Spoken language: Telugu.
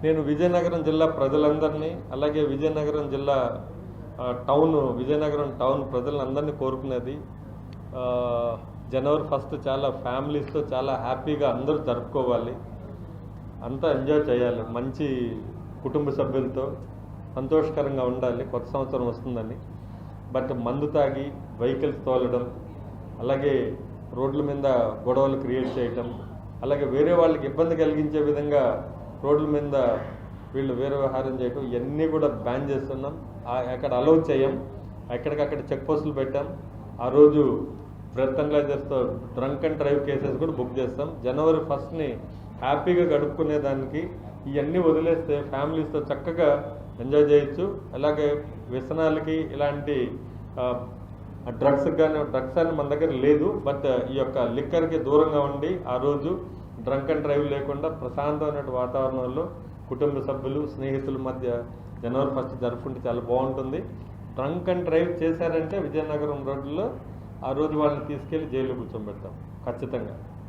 నేను విజయనగరం జిల్లా ప్రజలందరినీ అలాగే విజయనగరం జిల్లా విజయనగరం టౌన్ ప్రజలందరినీ కోరుకునేది జనవరి 1 చాలా ఫ్యామిలీస్తో చాలా హ్యాపీగా అందరూ జరుపుకోవాలి, అంతా ఎంజాయ్ చేయాలి, మంచి కుటుంబ సభ్యులతో సంతోషకరంగా ఉండాలి. కొత్త సంవత్సరం వస్తుందని. బట్ మందు తాగి వెహికల్స్ తోలడం, అలాగే రోడ్ల మీద గొడవలు క్రియేట్ చేయటం, అలాగే వేరే వాళ్ళకి ఇబ్బంది కలిగించే విధంగా రోడ్ల మీద వీళ్ళు వేరే వ్యవహారం చేయటం, ఇవన్నీ కూడా బ్యాన్ చేస్తున్నాం. అక్కడ అలౌ చేయం. ఎక్కడికక్కడ చెక్ పోస్టులు పెట్టాం. ఆ రోజు బ్రెత్ అనలైజర్స్తో డ్రంక్ అండ్ డ్రైవ్ కేసెస్ కూడా బుక్ చేస్తాం. జనవరి 1ని హ్యాపీగా గడుపుకునేదానికి ఇవన్నీ వదిలేస్తే ఫ్యామిలీస్తో చక్కగా ఎంజాయ్ చేయొచ్చు. అలాగే వ్యసనాలకి ఇలాంటి డ్రగ్స్ అని మన దగ్గర లేదు. బట్ ఈ యొక్క లిక్కర్కి దూరంగా ఉండి ఆ రోజు డ్రంక్ అండ్ డ్రైవ్ లేకుండా ప్రశాంతమైన వాతావరణంలో కుటుంబ సభ్యులు స్నేహితుల మధ్య జనవరి 1 జరుపుకుంటే చాలా బాగుంటుంది. డ్రంక్ అండ్ డ్రైవ్ చేశారంటే విజయనగరం రోడ్లలో ఆ రోజు వాళ్ళని తీసుకెళ్లి జైల్లో కూర్చోబెడతాం ఖచ్చితంగా.